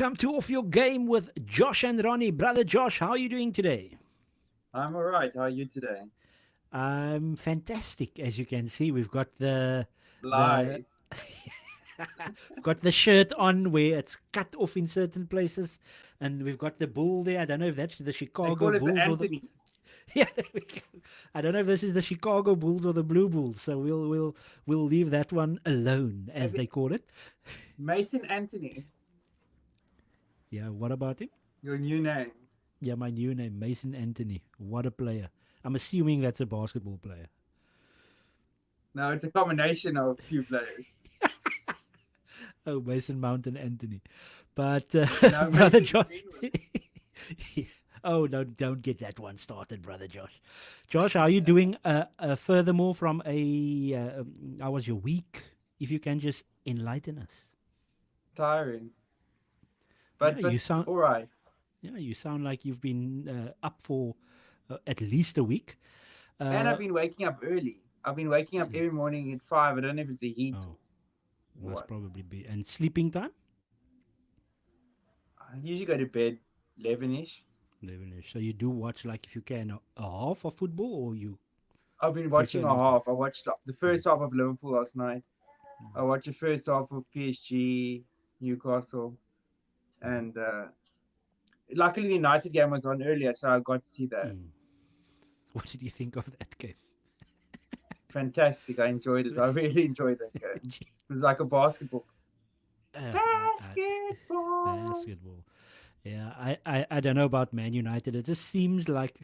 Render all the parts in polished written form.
Welcome to Off Your Game with Josh and Ronnie. Brother Josh, how are you doing today? I'm all right. How are you today? I'm fantastic. As you can see, we've got the Lies. we've got the shirt on where it's cut off in certain places, and we've got the bull there. I don't know if that's the They Chicago call it the Bulls or the Anthony. yeah. There we go. I don't know if this is the Chicago Bulls or the Blue Bulls. So we'll leave that one alone, as they Maybe call it. Mason Anthony, Yeah. What about him? your new name. Yeah, my new name, Mason Anthony. What a player! I'm assuming that's a basketball player. No, it's a combination of two players. Oh, Mason Mountain Anthony. But No, brother Mason Josh. Greenwood. Oh no, don't get that one started, brother Josh. Josh, how are you doing? Furthermore, from how was your week? If you can just enlighten us. Tiring, Yeah, but you sound. all right. Yeah, you sound like you've been up for at least a week. And I've Uh, been waking up early. I've been waking up every morning at 5. I don't know if it's the heat oh, or must what. probably be. And sleeping time. I usually go to bed 11ish. 11ish. So you do watch, like, if you can, a half of football, or you I've been watching prefer a not to. half. I watched the first half of Liverpool last night. I watched the first half of PSG, Newcastle, and luckily the United game was on earlier, so I got to see that. Mm. What did you think of that game? Fantastic. I enjoyed it. I really enjoyed that game. It was like a basketball. uh, I, Basketball. basketball. Yeah, I don't know about Man United. It just seems like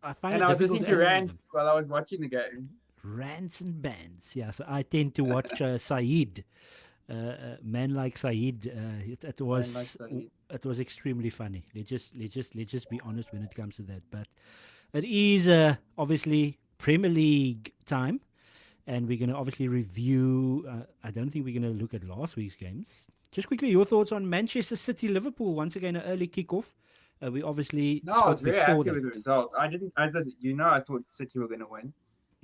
I find And it I was difficult listening to to analyze rants them. while I was watching the game. Rants and bands. Yeah, so I tend to watch Saeed. Man like Saeed. Man, like that. It was extremely funny. Let's just be honest when it comes to that. But it is obviously Premier League time, and we're going to obviously review. I don't think we're going to look at last week's games. Just quickly, your thoughts on Manchester City Liverpool? Once again, an early kickoff. We obviously No, I was spoke very before happy that. with the result. I didn't, I thought City were going to win.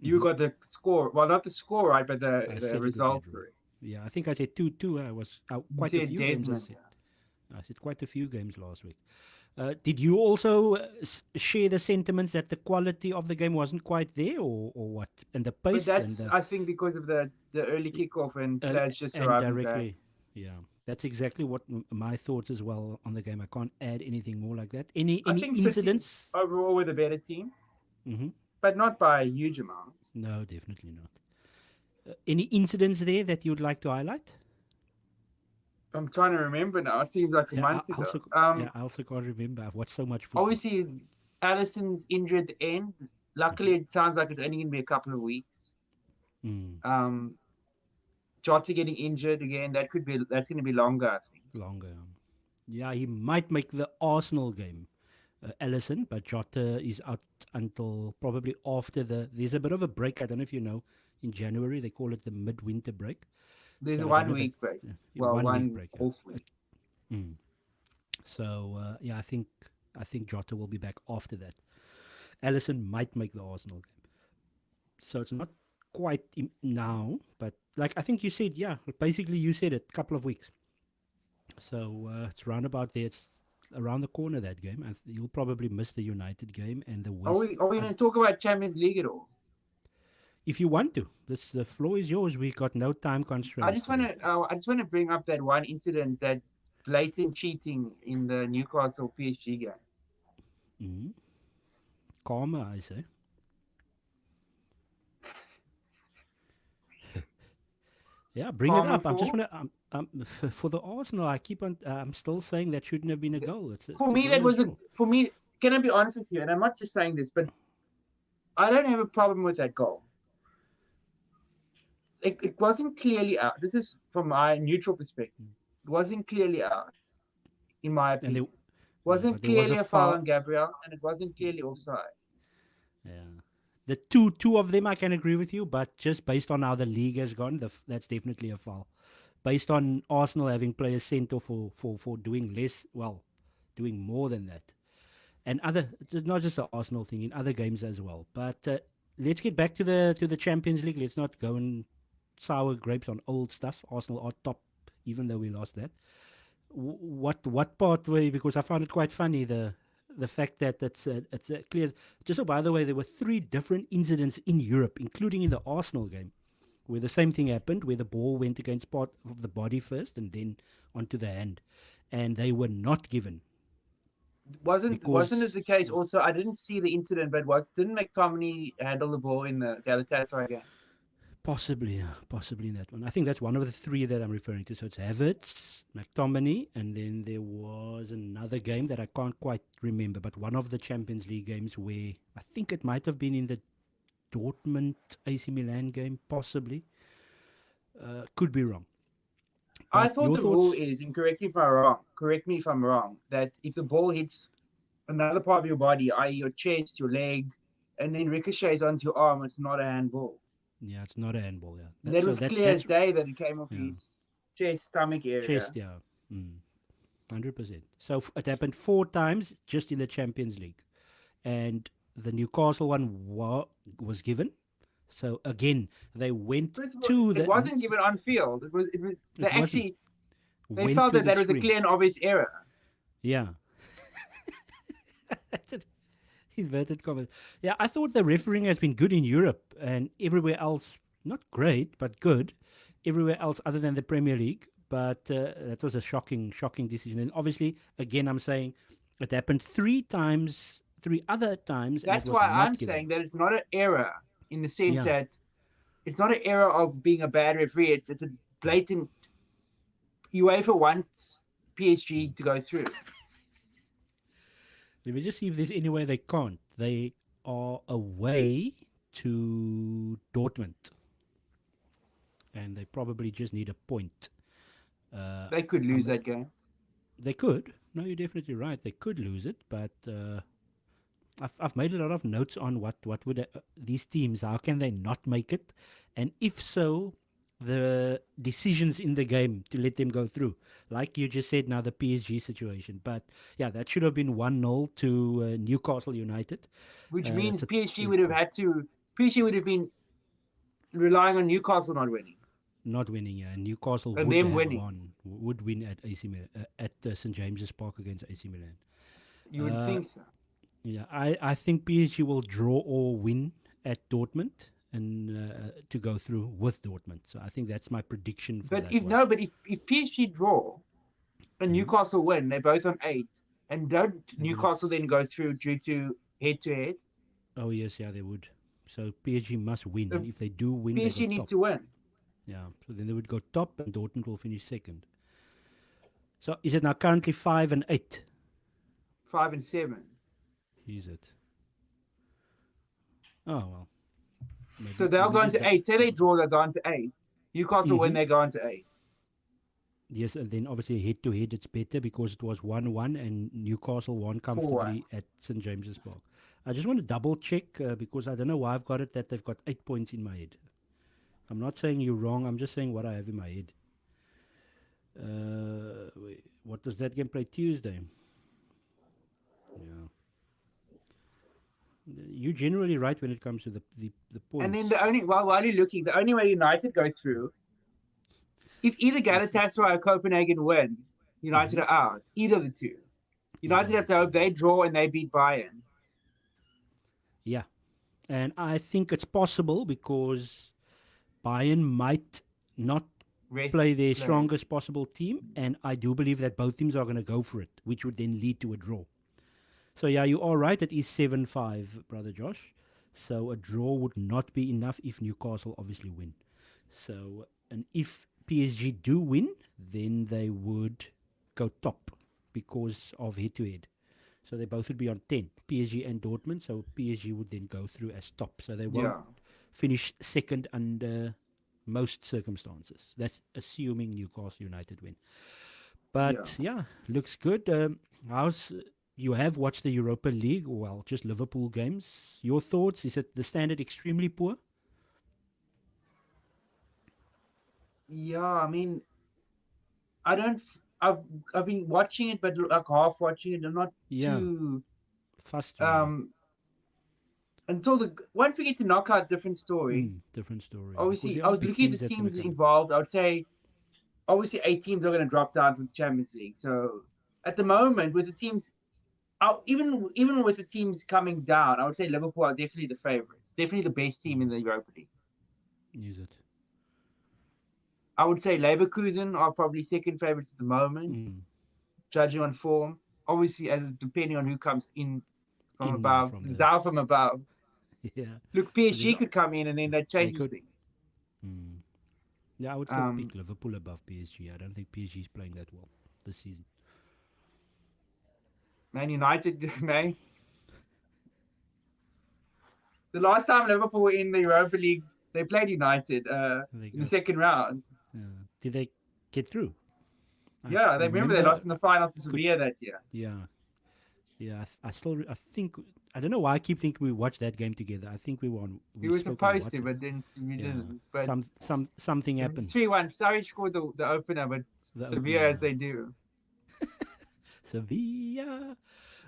You Hmm. got the score. Well, not the score right, but I the said it would result get wrong. correct. Yeah, I think I said 2-2. I was You quite a said few games. Desmond. Yeah. I said quite a few games last week. Did you also share the sentiments that the quality of the game wasn't quite there, or what? And the But pace and that's, I think, because of the early kickoff and uh, players just and arriving back. directly, yeah, that's exactly what my thoughts as well on the game. I can't add anything more like that. Any I any think City incidents? overall were the better team, Hmm. but not by a huge amount. No, definitely not. Any incidents there that you'd like to highlight? I'm trying to remember now. It seems like a Yeah, month ago. I also can't remember. I've watched so much football. Obviously, Allison's injured at the end. Hmm. Luckily, it sounds like it's only going to be a couple of weeks. Mm, Um, Jota getting injured again. That's going to be longer, I think. longer. Yeah, he might make the Arsenal game, Ellison, but Jota is out until probably after there's a bit of a break. I don't know if you know, in January they call it the midwinter break. There's So a I don't one know if week it's break. yeah, Well, 1 week one break. Yeah. off week. Mm. So yeah, I think Jota will be back after that. Ellison might make the Arsenal game. So it's not quite now, but like I think you said, yeah, basically you said it, couple of weeks. So it's round about there. It's around the corner that game. And you'll probably miss the United game and the Are West. we are we going to talk about Champions League at all? If you want to, this the floor is yours. We got no time constraints today. I just want to bring up that one incident, that blatant cheating in the Newcastle PSG game. Mm-hmm. Karma, I say. Yeah, bring it Karma up. I'm just for want to. For the Arsenal, I keep on. I'm still saying that shouldn't have been a goal. for It's a me goal that as was a well. for me. Can I be honest with you? And I'm not just saying this, but I don't have a problem with that goal. It wasn't clearly out. This is from my neutral perspective. It wasn't clearly out, in my And opinion. It yeah, but wasn't there was a clearly a foul foul. on Gabriel, and it wasn't clearly offside. Yeah. The two of them I can agree with you, but just based on how the league has gone, that's definitely a foul. Based on Arsenal having players sent off for doing less, well, doing more than that, and other, it's not just the Arsenal thing in other games as well. But let's get back to the Champions League. Let's not go and sour grapes on old stuff. Arsenal are top, even though we lost that. What part way? Because I found it quite funny the fact that it's clear. Just so by the way, there were three different incidents in Europe, including in the Arsenal game, where the same thing happened, where the ball went against part of the body first and then onto the hand, and they were not given Wasn't it because the case also? I didn't see the incident, but didn't McTominay handle the ball in the Galatasaray game? possibly in that one. I think that's one of the three that I'm referring to. So it's Havertz, McTominay, and then there was another game that I can't quite remember, but one of the Champions League games where I think it might have been in the Dortmund AC Milan game, possibly. Could be wrong. I But thought your the rule thoughts? is, and correct me if I'm wrong, correct me if I'm wrong, that if the ball hits another part of your body, i.e., your chest, your leg, and then ricochets onto your arm, it's not a handball. Yeah, it's not a handball. Yeah, And that so was clear as that's day that it came off yeah, his chest, stomach area. chest. Yeah, 100%. So it happened four times just in the Champions League, and the Newcastle one was given. So again, they went First of all, to it the. wasn't given on field. It was they It wasn't. actually they Went felt to that the that was a screen. clear and obvious error. Yeah. Inverted commas. Yeah, I thought the refereeing has been good in Europe and everywhere else. Not great, but good. Everywhere else other than the Premier League. But that was a shocking decision. And obviously, again, I'm saying it happened three other times, and it That's was why not I'm given. saying that it's not an error in the sense Yeah. that it's not an error of being a bad referee. It's a blatant. UEFA wants PSG to go through. Let me just see if there's any way they can't. They are away to Dortmund, and they probably just need a point. Uh, They could lose I'm, that game. they could. No, you're definitely right. They could lose it, but I've made a lot of notes on what would these teams, how can they not make it, and if so, the decisions in the game to let them go through, like you just said now the PSG situation. But yeah, that should have been 1-0 to Newcastle United. Which That's means a PSG would have had to. PSG would have been relying on Newcastle not winning not winning. Yeah, and Newcastle and would them have winning. won, would win at AC Milan, at St James's Park against AC Milan. You would Uh, think so. Yeah, I think PSG will draw or win at Dortmund and to go through with Dortmund. So I think that's my prediction for But that if one. no, but if PSG draw and Hmm. Newcastle win, they're both on 8. And don't And then Newcastle it's then go through due to head to head? oh yes, yeah they would. So PSG must win, and The if they do win, they go PSG needs top. to win Yeah, so then they would go top, and Dortmund will finish second. So is it now currently 5 and 8? 5 and 7. Is it? Oh well, So maybe they'll let me go just. into 8. Say they draw, they'll go into 8. Newcastle win, Mm-hmm. they go into 8. Yes, and then obviously head to head it's better because it was 1-1 and Newcastle won 4-1. comfortably at St James's Park. I just want to double check because I don't know why I've got it that they've got 8 points in my head. I'm not saying you're wrong, I'm just saying what I have in my head. Wait, what does that game play Tuesday? Yeah. You're generally right when it comes to the And then points. the only while you're looking, the only way United go through, if either Is Galatasaray or Copenhagen wins, United mhm, are out. Either of the two. either United of have the to two. hope they draw and they beat Bayern. Yeah. And I think it's possible because Bayern might not Rest play their players. strongest possible team, and I do believe that both teams are going to go for it, which would then lead to a draw. So yeah, you are right. It is 7-5, brother Josh. So a draw would not be enough if Newcastle obviously win. So and if PSG do win, then they would go top because of head to head. So they both would be on 10, PSG and Dortmund. So PSG would then go through as top. So they won't Yeah. finish second under most circumstances. That's assuming Newcastle United win. Yeah. But yeah, looks good. How's you have watched the Europa League? Well, just Liverpool games. Your thoughts? Is it the standard extremely poor? Yeah. I mean, I don't. I've been watching it, but like half watching it. I'm not Yeah, too. fast really. Um. Until the once we get to knockout, different story. Different story. Yeah, because Obviously, there I are was big looking at teams the that's going to teams come in. involved. I would say obviously 8 teams are going to drop down from the Champions League. So at the moment, with the teams, even with the teams coming down, I would say Liverpool are definitely the favourites. Definitely the best team in the Europa League. Is it? I would say Leverkusen are probably second favourites at the moment, Mm. judging on form. Obviously, as depending on who comes in from In yeah above, from the down from above. yeah. Look, So there's PSG could come in and then that they changes could. things. Mm. Yeah, I would still Um, pick Liverpool above PSG. I don't think PSG is playing that well this season. Man United, man. The last time Liverpool were in the Europa League, they played United They in the got. second round. Did they get through? I Yeah, they remember they remember. lost in the final to Could Sevilla that year. yeah. Yeah, I still I think I don't know why I keep thinking we watched that game together. I think we won. We We were spoke on supposed to, WhatsApp. but then we Yeah, didn't. But something it was happened. 3-1. Sturridge scored the opener, but The Sevilla as opener, they do. Sevilla.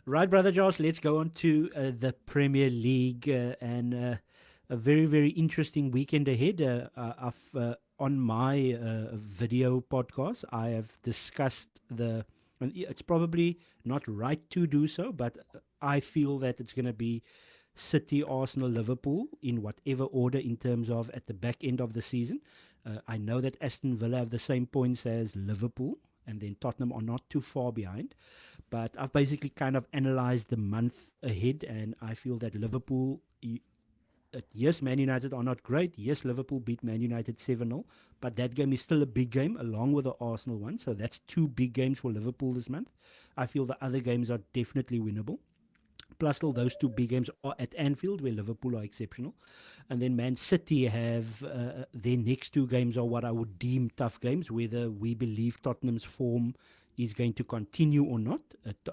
Right, brother Josh. Let's go on to the Premier League and a very interesting weekend ahead. On my video podcast, I have discussed the. And it's probably not right to do so, but I feel that it's going to be City, Arsenal, Liverpool in whatever order in terms of at the back end of the season. I know that Aston Villa have the same points as Liverpool, and then Tottenham are not too far behind. But I've basically kind of analyzed the month ahead, and I feel that Liverpool. Yes, Man United are not great. Yes, Liverpool beat Man United 7-0, but that game is still a big game along with the Arsenal one. So that's two big games for Liverpool this month. I feel the other games are definitely winnable. Plus, all those two big games are at Anfield, where Liverpool are exceptional. And then Man City have their next two games are what I would deem tough games, whether we believe Tottenham's form is going to continue or not.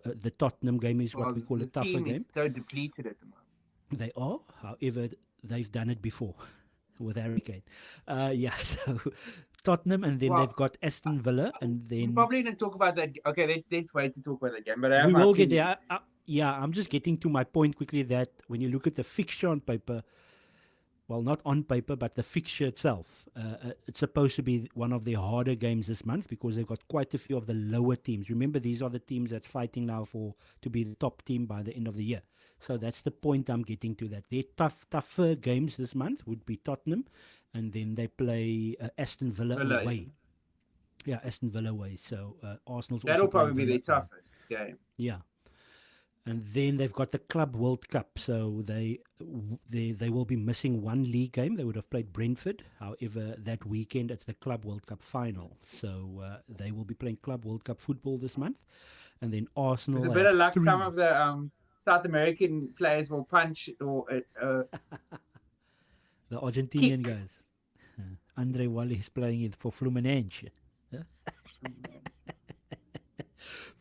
The Tottenham game is what Well, we call a the tougher team is game. so depleted at the moment. They are, however, they've done it before with Harry Kane. Yeah, so Tottenham, and then they've Well, got Aston Villa, and we then probably didn't talk about that. Okay, let's wait to talk about that game. But I have we my will get there. opinions. Yeah, I'm just getting to my point quickly that when you look at the fixture on paper, well, not on paper, but the fixture itself, it's supposed to be one of the harder games this month because they've got quite a few of the lower teams. Remember, these are the teams that's fighting now for to be the top team by the end of the year. So that's the point I'm getting to. That their tougher games this month would be Tottenham, and then they play Aston Villa Villa, yeah. away. Yeah, Aston Villa away. So Arsenal's also That'll playing probably be their Villa. toughest game. Yeah, and then they've got the Club World Cup, so they will be missing one league game. They would have played Brentford, however, that weekend it's the Club World Cup final, so they will be playing Club World Cup football this month. And then With a Arsenal bit have of luck, some three. of the South American players will punch or The Argentinian kick. guys. Andre Wally is playing it for Fluminense.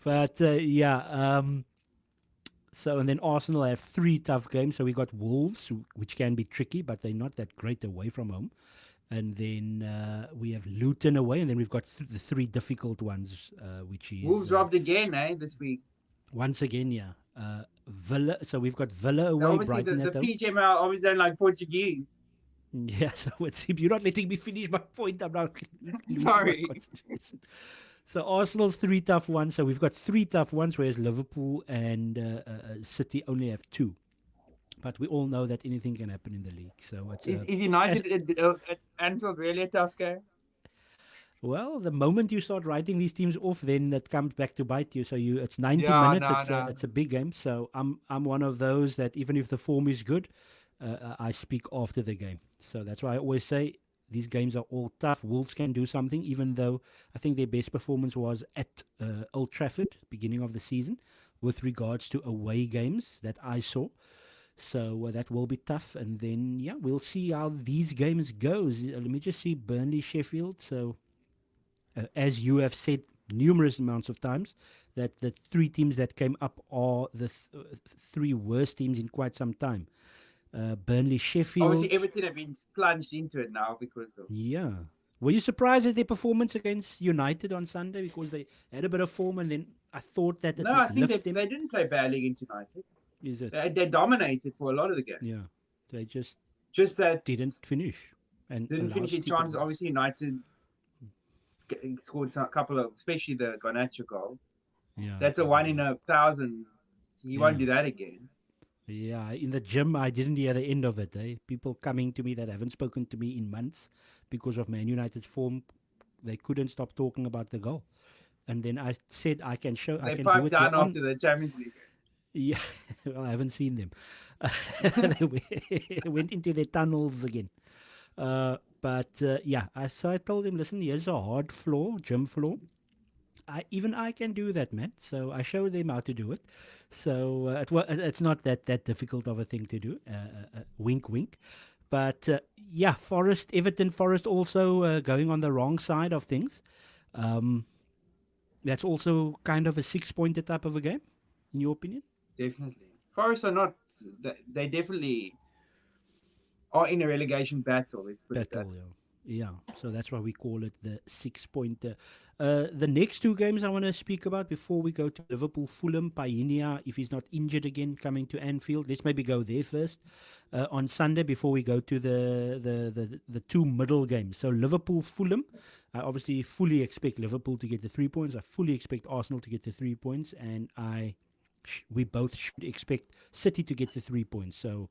But yeah, so, and then Arsenal have three tough games. So we got Wolves, which can be tricky, but they're not that great away from home. And then we have Luton away, and then we've got the three difficult ones, which is Wolves robbed again, this week. once again, yeah, Villa. So we've got Villa Now, away, obviously, Brighton the at home. PGML always don't like Portuguese. Yeah, so it's you're not letting me finish my point. I'm not losing my Sorry. concentration. So Arsenal's three tough ones. So we've got three tough ones, whereas Liverpool and City only have two. But we all know that anything can happen in the league. So it's Is as United at Anfield really a tough game? well, the moment you start writing these teams off, then that comes back to bite you. So it's 90 Yeah, minutes. no, no. It's a big game. So I'm one of those that even if the form is good, I speak after the game. So that's why I always say these games are all tough. Wolves can do something, even though I think their best performance was at Old Trafford, beginning of the season, with regards to away games that I saw. So that will be tough. And then, yeah, we'll see how these games goes. Let me just see Burnley, Sheffield. So as you have said numerous amounts of times, that the three teams that came up are the three worst teams in quite some time. Burnley, Obviously, Sheffield. Everton have been plunged into it now because of. Yeah. Were you surprised at their performance against United on Sunday because they had a bit of form and then I thought that it No, I would think lift them? they didn't play badly against United. Is it? They dominated for a lot of the game. Yeah. They just Just that didn't finish and didn't allowed finish in stupid chances. goals. Obviously, United scored a couple of, especially the Garnacho goal. Yeah, That's a got it. one in 1,000. He won't Yeah. do that again. Yeah, in the gym, I didn't hear the end of it. People coming to me that haven't spoken to me in months because of Man United's form, they couldn't stop talking about the goal. And then I said, I They can do piped it here down on. after the Champions League. Yeah, well, I haven't seen them. They went into their tunnels again. But yeah, so I told him, listen, here's a hard floor, gym floor. Even I can do that, man. So I showed them how to do it. So it's not that difficult of a thing to do. Wink, wink. But yeah, Everton Forest also going on the wrong side of things. Um, that's also kind of a six-pointed type of a game, in your opinion. Definitely. Forest are not. They definitely are in a relegation battle. Let's put it that Battle, way. yeah. Yeah, so that's why we call it the 6 pointer. The next two games I want to speak about before we go to Liverpool, Fulham, Painia, if he's not injured again, coming to Anfield. Let's maybe go there first on Sunday before we go to the two middle games. So Liverpool, Fulham. I obviously fully expect Liverpool to get the 3 points. I fully expect Arsenal to get the 3 points, and we both should expect City to get the 3 points. So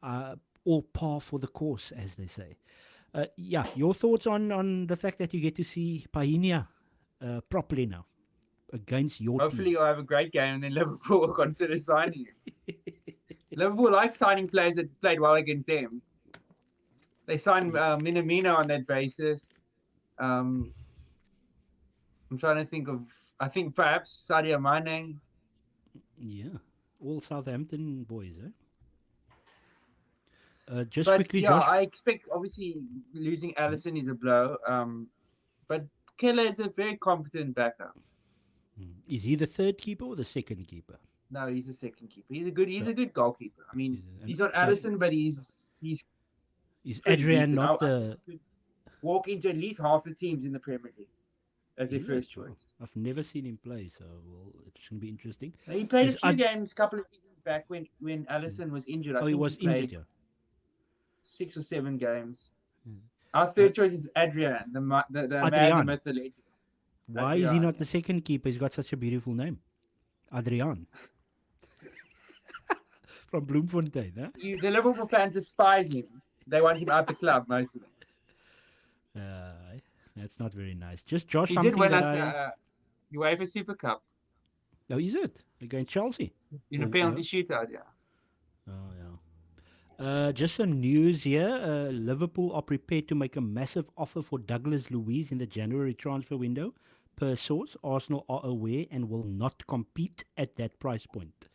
uh, all par for the course, as they say. Yeah, your thoughts on the fact that you get to see Painia properly now against your Hopefully, team. you'll have a great game, and then Liverpool will consider signing him. Liverpool like signing players that played well against them. They signed Minamino on that basis. Um, I'm trying to think of. I think perhaps Sadio Mane. Yeah, all Southampton boys, eh? Just But quickly, yeah, Josh, I expect obviously losing Allison is a blow. But Keller is a very competent backup. is he the third keeper or the second keeper? No, he's a second keeper. He's So, a good goalkeeper. I mean, and he's not so Allison, but he's is pretty Adrian decent. not I think the? he could walk into at least half the teams in the Premier League as their Is it? first Oh, choice. I've never seen him play, so well, it's gonna be interesting. Now, he played a Is few games a couple of seasons back when Mm. Allison was injured. I Oh, he think he was injured, played yeah. 6 or 7 games. Mm. Our Uh, third choice is Adrian, the man, the Adrian, myth, the legend. why is he Adrian, not the second keeper? He's got such a beautiful name, Adrian from Bloemfontein, huh? the Liverpool fans despise him. They want him out the club, most of them. Uh, that's not very nice. Just Josh, He did something win that us I. UEFA Super Cup Oh, is it against Chelsea? in a Oh, yeah. penalty shootout. Yeah, Oh, yeah. Just some news here. Liverpool are prepared to make a massive offer for Douglas Luiz in the January transfer window. Per source, Arsenal are aware and will not compete at that price point.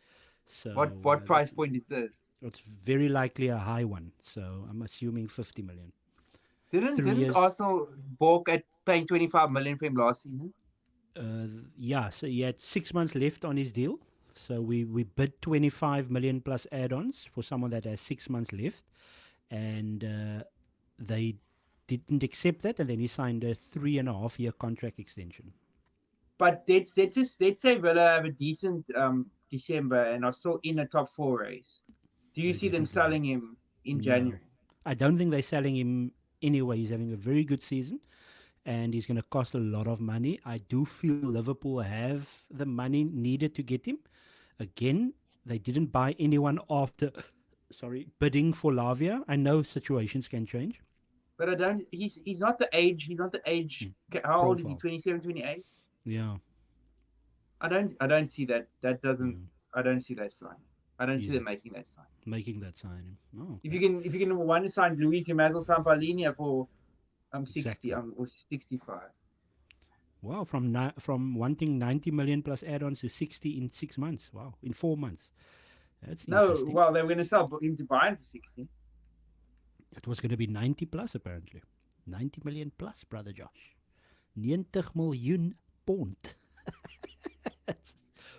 So what price point is this? that's very likely a high one. So I'm assuming 50 million. Didn't 3 years. Arsenal balk at paying 25 million for him last season? Yeah, so he had 6 months left on his deal. So we bid 25 million plus add-ons for someone that has 6 months left, and they didn't accept that, and then he signed a 3.5 year contract extension. But let's say Villa have a decent December and are still in the top four race. Do you They see them definitely will. selling him in No, January? I don't think they're selling him anyway. He's having a very good season, and he's going to cost a lot of money. I do feel Liverpool have the money needed to get him. Again, they didn't buy anyone after, sorry, bidding for Lavia. I know situations can change. But I don't. He's not the age. He's not the age. Mm. How old is he? Profile. 27, 28. Yeah, I don't see that. That doesn't. yeah. I don't see that sign. I don't see Is them it making that sign. making that sign? Oh, If okay. you can want to sign Luis, you might as well sign Paulinho for 60 Exactly. or 65. Wow, from wanting 90 million plus add-ons to 60 in 6 months. Wow, in 4 months. That's No, interesting. well, they were going to sell him to Bayern for 60. It was going to be 90 plus apparently. 90 million plus, brother Josh. 90 miljoen pond.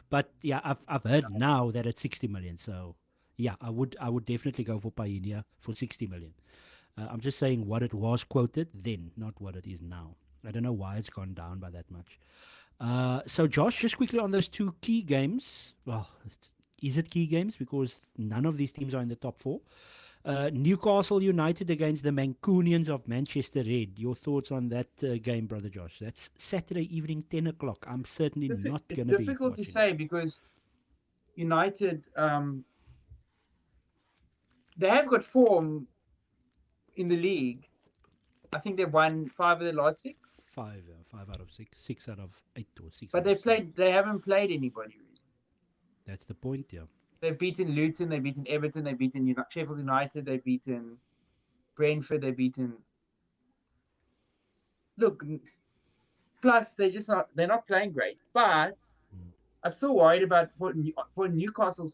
But yeah, I've heard now that it's 60 million. So yeah, I would definitely go for Pioneer for 60 million. I'm just saying what it was quoted then, not what it is now. I don't know why it's gone down by that much. So Josh, just quickly on those two key games. Well, is it key games because none of these teams are in the top four? Newcastle United against the Mancunians of Manchester Red. Your thoughts on that game, brother Josh? That's Saturday evening, 10 o'clock. I'm certainly not It's going to be difficult to watching that. say because United, they have got form in the league. I think they've won 5 of their last 6, Five out of six, 6 out of 8, or six but out of seven. they haven't played anybody really. That's the point, yeah. They've beaten Luton, they've beaten Everton, they've beaten Sheffield United, they've beaten Brentford, they've beaten. Look, plus they're not playing great. But Mm. I'm still worried about for Newcastle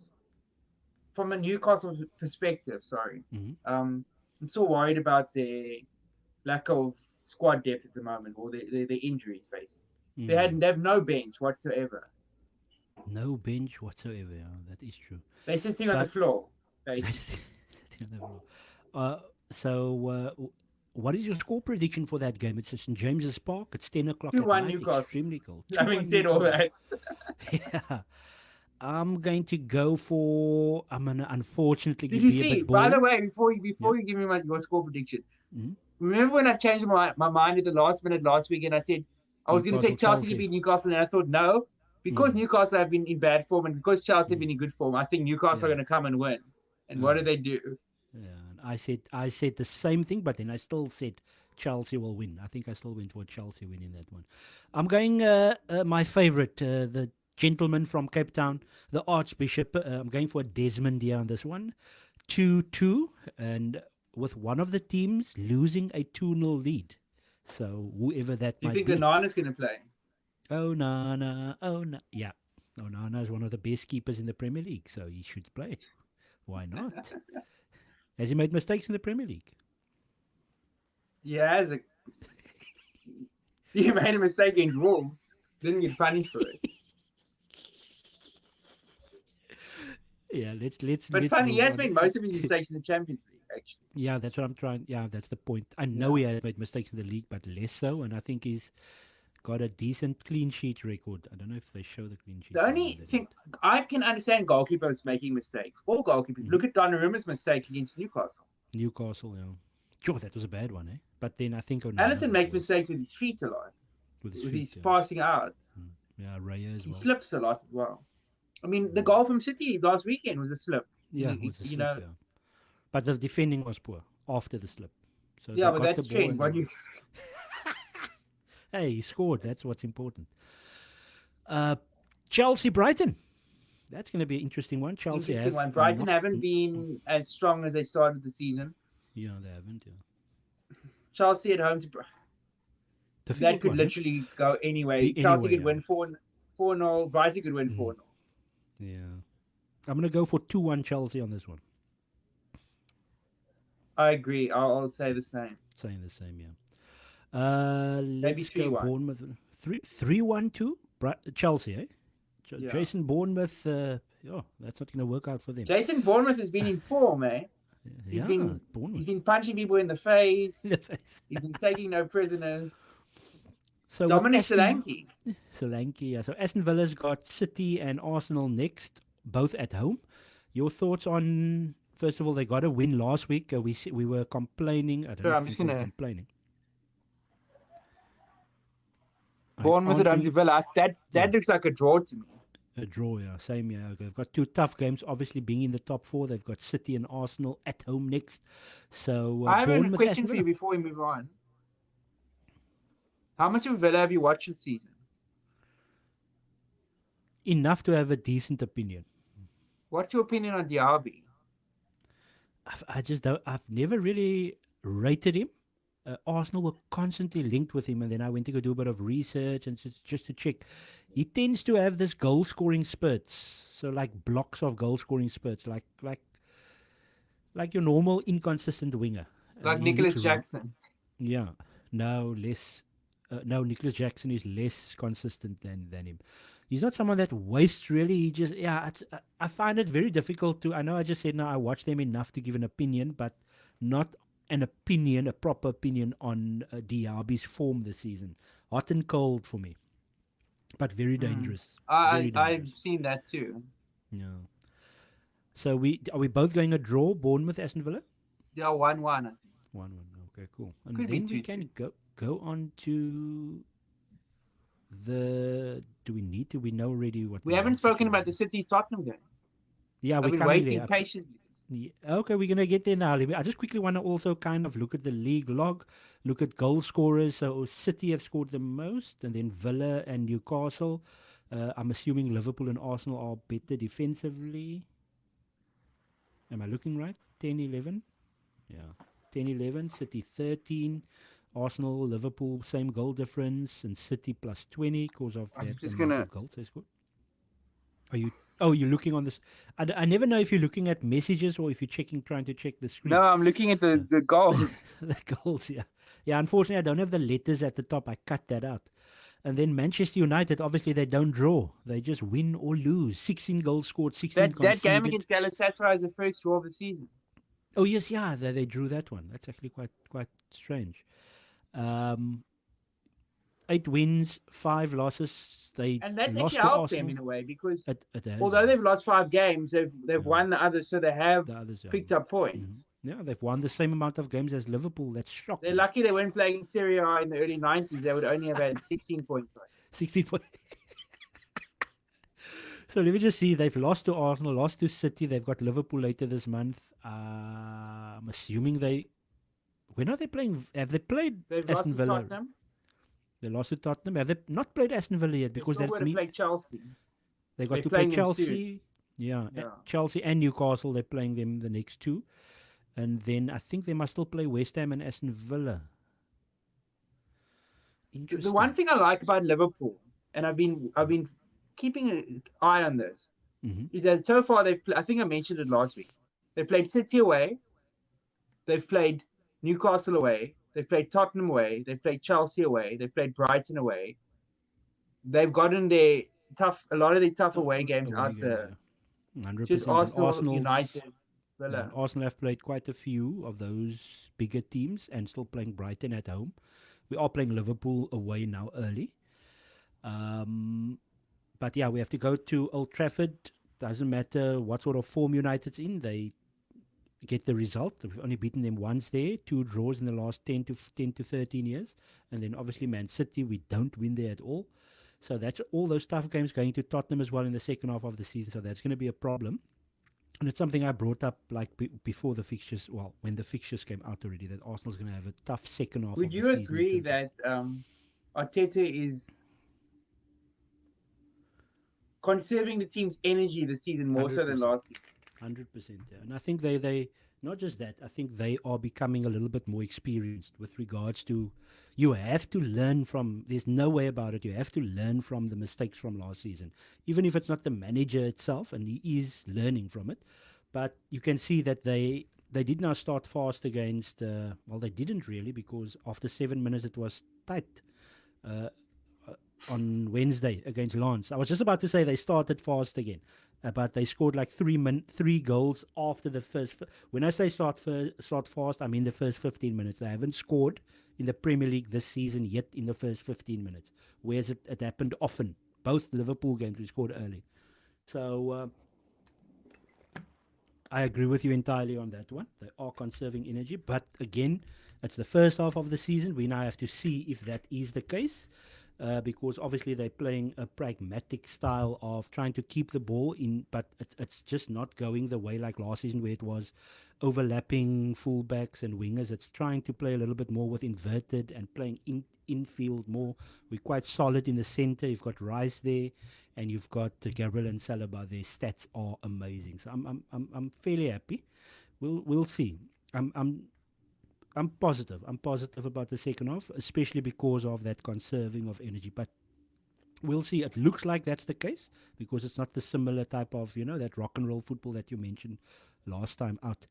from a Newcastle perspective. Sorry, Mm-hmm. I'm still worried about their lack of squad depth at the moment, or their injuries. Basically, Mm. they have no bench whatsoever. No bench whatsoever. Yeah, that is true. They're sitting on the But floor, basically. uh, so, what is your score prediction for that game? It's at St James's Park. It's 10 o'clock at 2-1 night. Newcastle. Extremely cold. Two Having one said all Newcastle. that, Yeah. I'm going to go for. I'm gonna unfortunately did you be a see? bit By the boring. way, Yeah. before you give me your score prediction, Mm-hmm. remember when I changed my mind at the last minute last week and I said I was going to say Newcastle, Chelsea to Chelsea. beat Newcastle, and I thought no, because Mm. Newcastle have been in bad form and because Chelsea have Mm. been in good form, I think Newcastle are Yeah. going to come and win. And what Uh, do they do? yeah. And I said the same thing, but then I still said Chelsea will win. I think I still went for Chelsea winning that one. I'm going my favorite, the gentleman from Cape Town, the Archbishop. I'm going for Desmond here on this one. 2-2, and with one of the teams losing a 2-0 lead. So whoever that Do you might think the be. Nana's going to play? Oh, Nana. Oh, no. Yeah. Oh, Nana is one of the best keepers in the Premier League, so he should play. Why not? Has he made mistakes in the Premier League? Yeah, you made a mistake against Wolves, didn't get punished for it. Yeah, let's But let's funny, he move has on. made most of his mistakes in the Champions League, actually. Yeah, that's what I'm trying. Yeah, that's the point. I know Yeah. he has made mistakes in the league, but less so, and I think he's got a decent clean sheet record. I don't know if they show the clean The sheets here on only that thing end. I can understand goalkeepers making mistakes. All goalkeepers. Hmm. Look at Donnarumma's mistake against Newcastle. Newcastle, yeah. Sure, that was a bad one, eh? But then I think Onana's Allison was makes worse mistakes with his feet a lot, with his with feet, his yeah. passing out. Mm. Yeah, Raya as He well. slips a lot as well. I mean, the Mm. goal from City last weekend was a slip. Yeah, it was a You slip, know, yeah. But the defending was poor after the slip. So yeah, they but got the that's ball Trent. and they What do were. you? Hey, he scored. That's what's important. Uh, Chelsea Brighton. That's going to be an interesting one. Chelsea Interesting have one. Brighton not. haven't been as strong as they started the season. Yeah, they haven't. Yeah. Chelsea at home that Difficult could one, eh? literally go anyway. Be Chelsea anyway, could yeah. win 4-0. Brighton could win Mm. 4-0. Yeah. I'm going to go for 2-1 Chelsea on this one. I agree. I'll say the same. Saying the same, yeah. Maybe Let's go 3-1. Bournemouth. 3-1 to Chelsea, eh? Yeah. Jason Bournemouth. That's not going to work out for them. Jason Bournemouth has been in form, eh? He's Yeah, been he's Bournemouth. been punching people in the face. In the face. He's been taking no prisoners. So with Dominic Solanke. Solanke, yeah. So Aston Villa's got City and Arsenal next, both at home. Your thoughts on? First of all, they got a win last week. We were complaining. I don't So know if I'm you just can call it gonna complaining. Are you Bournemouth at home answering to it? Villa. That Yeah, looks like a draw to me. a draw. Yeah, same. Yeah, they've got two tough games. Obviously, being in the top four, they've got City and Arsenal at home next. So I have a Bournemouth, question Aston for you Villa. before we move on. How much of Villa have you watched this season? Enough to have a decent opinion. What's your opinion on Diaby? I just don't. I've never really rated him. Arsenal were constantly linked with him, and then I went to go do a bit of research and just to check. He tends to have this goal scoring spurts, so like blocks of goal scoring spurts, like your normal inconsistent winger. Like He looks Nicholas Jackson. yeah, no less. No, Nicholas Jackson is less consistent than him. He's not someone that wastes really. He just I find it very difficult to. I know I just said now I watch them enough to give an opinion, but not an opinion, a proper opinion on Diaby's form this season. Hot and cold for me, but very Hmm. dangerous. Very I've dangerous. seen that too. Yeah. So we both going a draw, Bournemouth, Aston Villa. They are 1-1, I think. 1-1. Okay, cool. And Could be then we 2-2. can go on to the. Do we need to? We know already what We the haven't league spoken about situation the is. City Tottenham game. Yeah, I've we're been coming waiting there. patiently. Yeah, okay, we're gonna get there now. I just quickly want to also kind of look at the league log, look at goal scorers. So City have scored the most, and then Villa and Newcastle. I'm assuming Liverpool and Arsenal are better defensively. Am I looking right? 10, 11? Yeah. 10, 11. City 13. Arsenal, Liverpool, same goal difference, and City plus 20 because of I'm that just amount gonna. of goals they scored. Are you? Oh, you're looking on this. I never know if you're looking at messages or if you're trying to check the No, screen. I'm looking at Uh, the goals. the goals, yeah. Yeah, unfortunately, I don't have the letters at the top. I cut that out. And then Manchester United, obviously, they don't draw. They just win or lose. 16 goals scored, 16 That game conceded. against Galatasaray is the first draw of the season. Oh, yes, yeah, they drew that one. That's actually quite strange. Um, 8 wins, 5 losses. They And that's actually lost to helped them Arsenal. in a way because It has, although yeah. they've lost 5 games, they've Yeah. won the others, so they have The others, yeah. picked up points. Yeah, they've won the same amount of games as Liverpool. That's They're shocking. lucky they weren't playing in Serie A in the early 90s. They would only have had 16 points. 16 points. So let me just see. They've lost to Arsenal, lost to City. They've got Liverpool later this month. I'm assuming they. When are they playing? Have they played They've lost Aston to Villa? Tottenham. They lost to Tottenham. Have they not played Aston Villa yet? They've Because still they've got to play Chelsea. they got They're to play playing them soon. Chelsea. Yeah, Yeah. Chelsea and Newcastle. They're playing them the next two, and then I think they must still play West Ham and Aston Villa. The one Interesting. thing I like about Liverpool, and I've been keeping an eye on this, Mm-hmm. is that so far I think I mentioned it last week. They played City away, they've played Newcastle away, they've played Tottenham away, they've played Chelsea away, they've played Brighton away. They've gotten a lot of their tough away games Away out games, there. yeah, 100%. Just And Arsenal, Arsenal's United, Yeah, and Villa. Arsenal have played quite a few of those bigger teams and still playing Brighton at home. We are playing Liverpool away now early. Um, but yeah, we have to go to Old Trafford. Doesn't matter what sort of form United's in, they get the result. We've only beaten them once there, 2 draws in the last 10 to 13 years. And then obviously Man City, we don't win there at all. So that's all those tough games going to Tottenham as well in the second half of the season. So that's going to be a problem. And it's something I brought up like before the fixtures. Well, when the fixtures came out already, that Arsenal's going to have a tough second half Would of the you season. agree that Arteta is conserving the team's energy this season more so than 100%. last season? 100%. Yeah. And I think they not just that. I think they are becoming a little bit more experienced with regards to. You have to learn from. There's no way about it. You have to learn from the mistakes from last season, even if it's not the manager itself, and he is learning from it. But you can see that they did not start fast against. Well, they didn't really because after 7 minutes it was tight. Uh, on Wednesday against Lens. I was just about to say they started fast again, but they scored like 3 goals after the first. When I say start fast, I mean the first 15 minutes. They haven't scored in the Premier League this season yet in the first 15 minutes, whereas it happened often. Both Liverpool games we scored early. So I agree with you entirely on that one. They are conserving energy, but again, it's the first half of the season. We now have to see if that is the case. Because obviously they're playing a pragmatic style of trying to keep the ball in, but it's just not going the way like last season where it was overlapping fullbacks and wingers. It's trying to play a little bit more with inverted and playing infield more. We're quite solid in the center. You've got Rice there, and you've got Gabriel and Saliba. Their stats are amazing, so I'm fairly happy. We'll see. I'm positive. I'm positive about the second half, especially because of that conserving of energy. But we'll see. It looks like that's the case because it's not the similar type of, that rock and roll football that you mentioned last time out.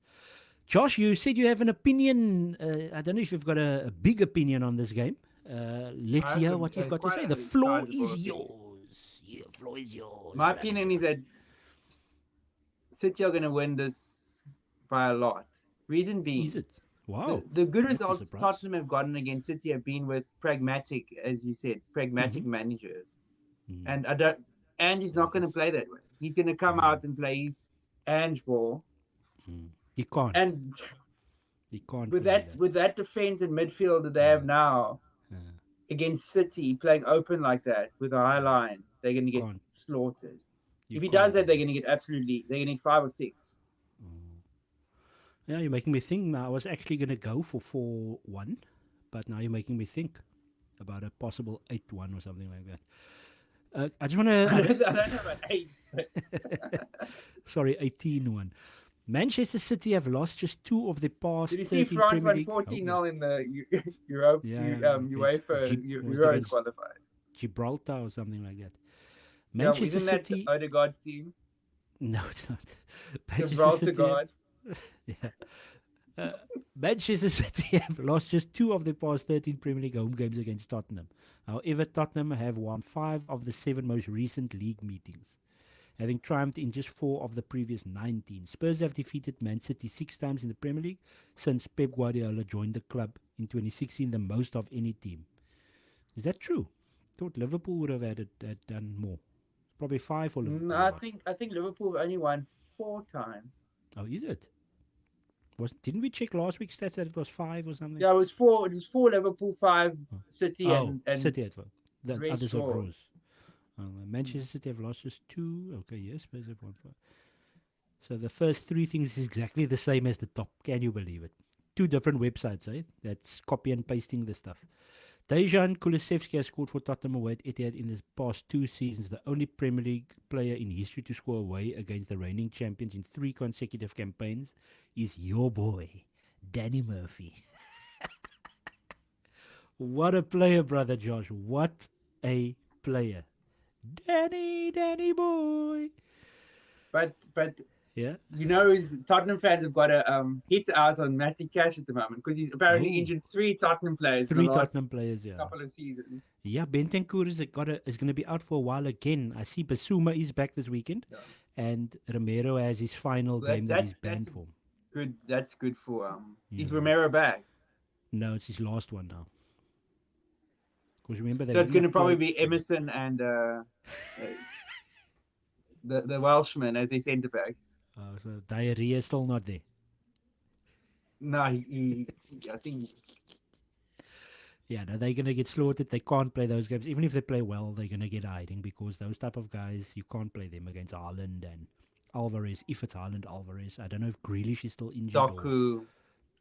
Josh, you said you have an opinion. I don't know if you've got a big opinion on this game. Let's I have hear what you've got to quite say. The a floor sizable is opinion. yours. Yeah, floor is yours. My opinion is that City are going to win this by a lot. Reason being, Is it? Wow. the good That's a results surprise. Tottenham have gotten against City have been with pragmatic, as you said, pragmatic managers. And Ange's not going to play that way. He's going to come out and play his Ange ball. He can't. And He can't with play that that. with that defense and midfield that they have Uh, now uh, against City, playing open like that with a high line, they're going to get can't. slaughtered. You If he does can't that, do they're that. going to get absolutely. They're going to get 5 or 6. Yeah, you're making me think now. I was actually going to go for 4-1, but now you're making me think about a possible 8-1 or something like that. I just want to. I don't know about 8, but Sorry, 18-1. Manchester City have lost just 2 of the did past you see 13 France Premier won League home 14 games. 0 in the Europe, Yeah, yeah, UEFA was it Euros against qualified? Gibraltar or something like that. Yeah, Manchester isn't that City. Odegaard team? No, it's not. Manchester Gibraltar City have. God. Yeah. Uh, Manchester City have lost just 2 of the past 13 Premier League home games against Tottenham. However, Tottenham have won 5 of the 7 most recent league meetings, having triumphed in just 4 of the previous 19. Spurs have defeated Man City 6 times in the Premier League since Pep Guardiola joined the club in 2016, the most of any team. Is that true? Thought Liverpool would have had done more. Probably 5 for Liverpool or I what? think Liverpool only won 4 times. Oh, is it? Didn't we check last week's stats that it was 5 or something? Yeah, it was 4. It was 4 Liverpool, 5 City, Oh, and City had 4. The rest others are draws. draws. Manchester City have lost just 2. Okay, yes, Spurs have won 5. So the first 3 things is exactly the same as the top. Can you believe it? 2 different websites, eh? That's copy and pasting the stuff. Dejan Kulusevski has scored for Tottenham away at Etihad in the past 2 seasons, the only Premier League player in history to score away against the reigning champions in 3 consecutive campaigns is your boy, Danny Murphy. What a player, brother Josh. What a player. Danny boy. But Yeah. Tottenham fans have got a hit out on Matty Cash at the moment because he's apparently Oh, injured 3 Tottenham players in the 3 last Tottenham players, yeah. couple of seasons. Yeah, Bentancur is going to be out for a while again. I see Basuma is back this weekend, Yeah. and Romero has his final So game that he's banned for. good. That's good for Is Yeah. Romero back? No, it's his last one now. Because remember, they So it's wouldn't going to have probably played. be Emerson and the Welshman as their centre backs. So diarrhea is still not there. No, I think Yeah, no, they're going to get slaughtered. They can't play those games. Even if they play well, they're going to get hiding because those type of guys, you can't play them against Haaland and Alvarez. If it's Haaland, Alvarez. I don't know if Grealish is still injured or...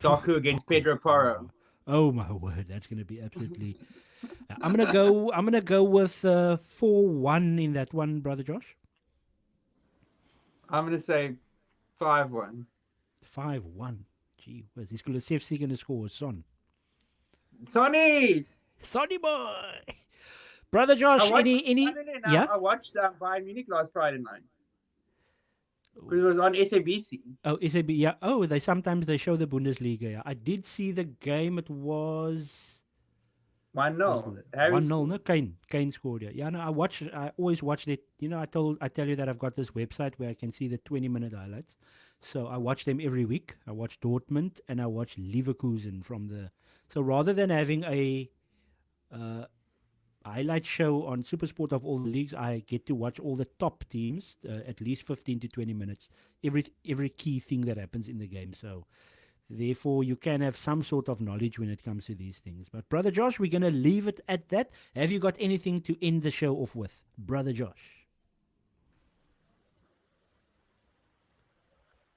Doku against Doku. Pedro Porro. Oh my word, that's going to be absolutely... I'm gonna go with 4-1 in that one, brother Josh. I'm going to say 5-1. 5-1. Gee whiz. He's Kulusevski going to score. Sonny, Sonny boy. Brother Josh, any... Yeah? I watched Bayern Munich last Friday night because it was on SABC. Oh, SAB, yeah. Oh, they show the Bundesliga. Yeah. I did see the game. It was 1-0. Harry 1-0. scored. No, Kane scored. Yeah, yeah. No, I always watch it. I tell you that I've got this website where I can see the 20-minute highlights. So I watch them every week. I watch Dortmund and I watch Leverkusen from the. So rather than having a highlight show on Supersport of all the leagues, I get to watch all the top teams, at least 15 to 20 minutes, every key thing that happens in the game. So therefore, you can have some sort of knowledge when it comes to these things. But Brother Josh, we're going to leave it at that. Have you got anything to end the show off with, Brother Josh?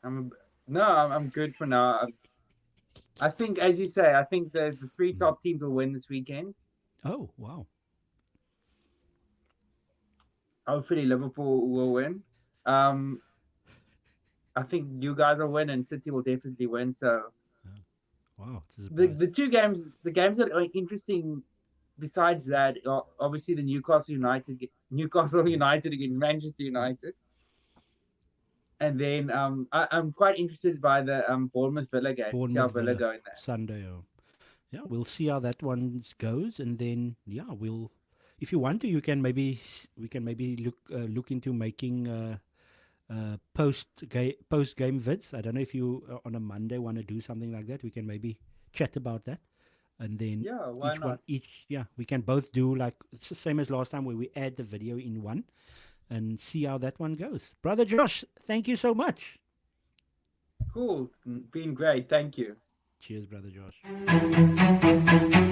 I'm good for now. I think, as you say, I think the 3 top teams will win this weekend. Oh, wow. Hopefully, Liverpool will win. I think you guys will win, and City will definitely win. So, Wow. the games that are interesting besides that are obviously the Newcastle United against Manchester United. And then I'm quite interested by the Bournemouth Villa game. See how Bournemouth Villa Villa, go in there. Sunday. Yeah, we'll see how that one goes. And then, yeah, if you want to, we can maybe look into making post game vids. I don't know if you on a Monday want to do something like that. We can maybe chat about that, and then Yeah, why not? we can both do like same as last time where we add the video in one, and see how that one goes. Brother Josh, thank you so much. Cool. Been great. Thank you. Cheers, brother Josh.